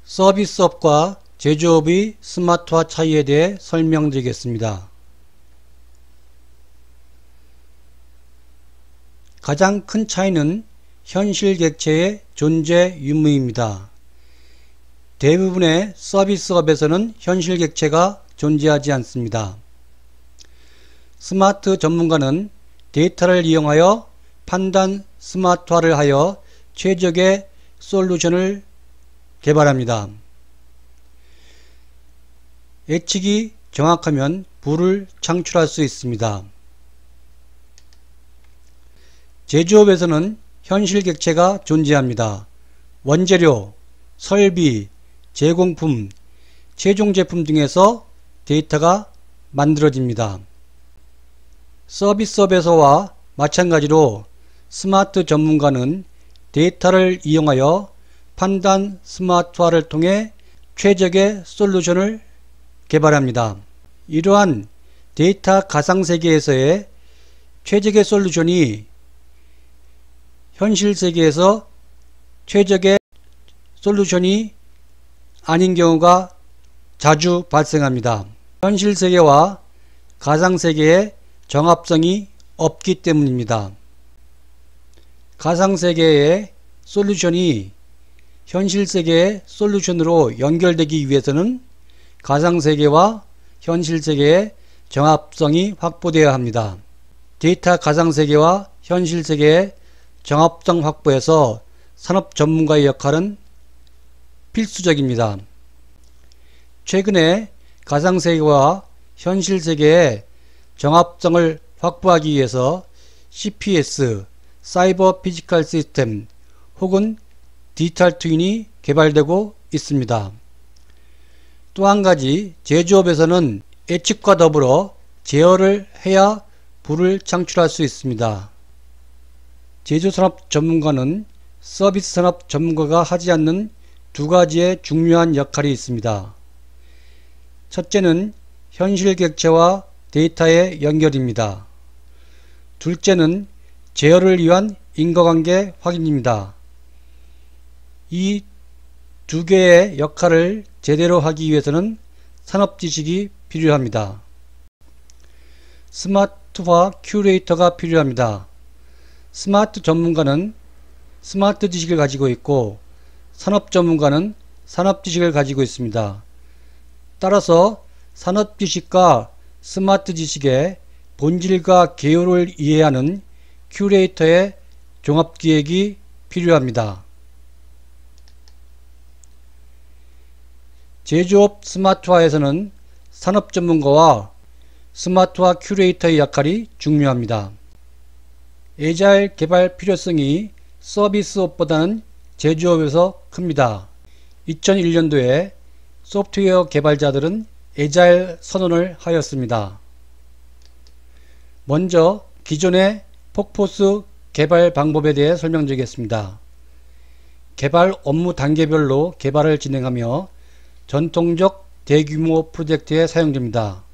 서비스업과 제조업의 스마트화 차이에 대해 설명드리겠습니다. 가장 큰 차이는 현실 객체의 존재 유무입니다. 대부분의 서비스업에서는 현실 객체가 존재하지 않습니다. 스마트 전문가는 데이터를 이용하여 판단 스마트화를 하여 최적의 솔루션을 개발합니다. 예측이 정확하면 부를 창출할 수 있습니다. 제조업에서는 현실 객체가 존재합니다. 원재료, 설비, 제공품, 최종 제품 등에서 데이터가 만들어집니다. 서비스업에서와 마찬가지로 스마트 전문가는 데이터를 이용하여 판단 스마트화를 통해 최적의 솔루션을 개발합니다. 이러한 데이터 가상세계에서의 최적의 솔루션이 현실 세계에서 최적의 솔루션이 아닌 경우가 자주 발생합니다. 현실 세계와 가상세계의 정합성이 없기 때문입니다. 가상세계의 솔루션이 현실 세계의 솔루션으로 연결되기 위해서는 가상세계와 현실 세계의 정합성이 확보되어야 합니다. 데이터 가상세계와 현실 세계의 정합성 확보에서 산업 전문가의 역할은 필수적입니다. 최근에 가상세계와 현실 세계의 정합성을 확보하기 위해서 CPS, 사이버 피지컬 시스템 혹은 디지털 트윈이 개발되고 있습니다. 또 한 가지 제조업에서는 예측과 더불어 제어를 해야 부를 창출할 수 있습니다. 제조산업 전문가는 서비스 산업 전문가가 하지 않는 두 가지의 중요한 역할이 있습니다. 첫째는 현실 객체와 데이터의 연결입니다. 둘째는 제어를 위한 인과관계 확인입니다. 이 두 개의 역할을 제대로 하기 위해서는 산업지식이 필요합니다. 스마트화 큐레이터가 필요합니다. 스마트 전문가는 스마트 지식을 가지고 있고 산업 전문가는 산업 지식을 가지고 있습니다. 따라서 산업 지식과 스마트 지식의 본질과 개요를 이해하는 큐레이터의 종합기획이 필요합니다. 제조업 스마트화에서는 산업 전문가와 스마트화 큐레이터의 역할이 중요합니다. 에자일 개발 필요성이 서비스업보다는 제조업에서 큽니다. 2001년도에 소프트웨어 개발자들은 에자일 선언을 하였습니다. 먼저 기존의 폭포수 개발 방법에 대해 설명드리겠습니다. 개발 업무 단계별로 개발을 진행하며 전통적 대규모 프로젝트에 사용됩니다.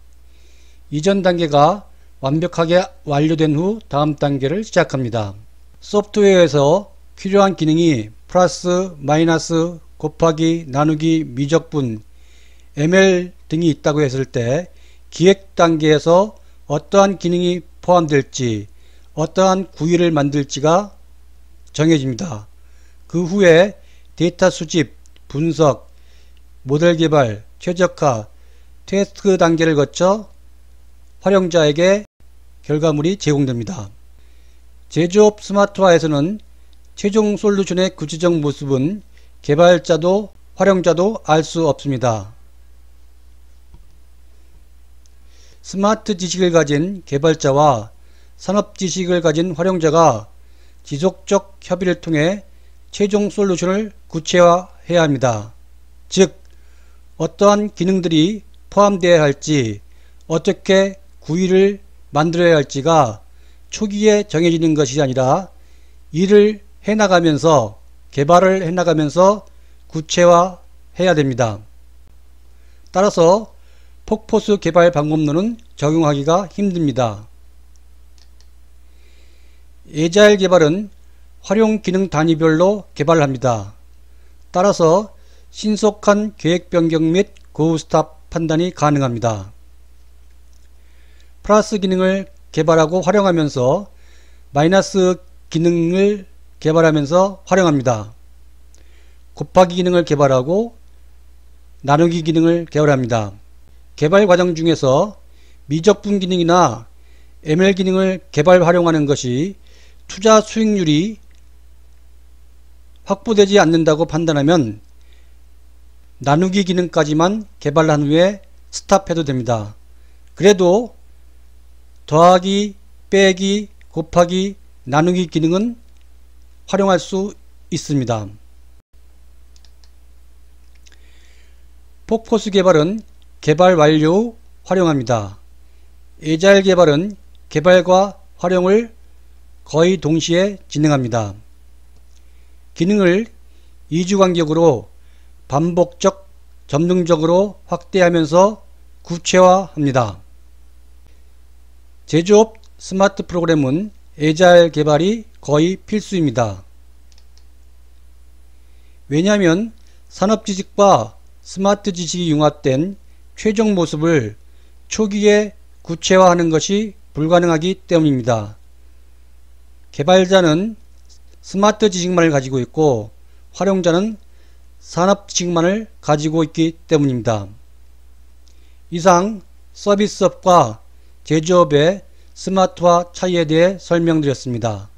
이전 단계가 완벽하게 완료된 후 다음 단계를 시작합니다. 소프트웨어에서 필요한 기능이 플러스, 마이너스, 곱하기, 나누기, 미적분, ML 등이 있다고 했을 때 기획 단계에서 어떠한 기능이 포함될지, 어떠한 구위를 만들지가 정해집니다. 그 후에 데이터 수집, 분석, 모델 개발, 최적화, 테스트 단계를 거쳐 활용자에게 결과물이 제공됩니다. 제조업 스마트화에서는 최종 솔루션의 구체적 모습은 개발자도 활용자도 알 수 없습니다. 스마트 지식을 가진 개발자와 산업 지식을 가진 활용자가 지속적 협의를 통해 최종 솔루션을 구체화해야 합니다. 즉, 어떠한 기능들이 포함되어야 할지, 어떻게 구위를 만들어야 할지가 초기에 정해지는 것이 아니라 일을 해나가면서, 개발을 해나가면서 구체화해야 됩니다. 따라서 폭포수 개발 방법론은 적용하기가 힘듭니다. 에자일 개발은 활용 기능 단위별로 개발합니다. 따라서 신속한 계획 변경 및 고우 스탑 판단이 가능합니다. 플러스 기능을 개발하고 활용하면서 마이너스 기능을 개발하면서 활용합니다. 곱하기 기능을 개발하고 나누기 기능을 개발합니다. 개발 과정 중에서 미적분 기능이나 ML 기능을 개발 활용하는 것이 투자 수익률이 확보되지 않는다고 판단하면 나누기 기능까지만 개발한 후에 스탑해도 됩니다. 그래도 더하기, 빼기, 곱하기, 나누기 기능은 활용할 수 있습니다. 폭포수 개발은 개발 완료 후 활용합니다. 에자일 개발은 개발과 활용을 거의 동시에 진행합니다. 기능을 2주 간격으로 반복적, 점등적으로 확대하면서 구체화합니다. 제조업 스마트 프로그램은 에자일 개발이 거의 필수입니다. 왜냐하면 산업지식과 스마트 지식이 융합된 최종 모습을 초기에 구체화하는 것이 불가능하기 때문입니다. 개발자는 스마트 지식만을 가지고 있고 활용자는 산업 지식만을 가지고 있기 때문입니다. 이상 서비스업과 제조업의 스마트화 차이에 대해 설명드렸습니다.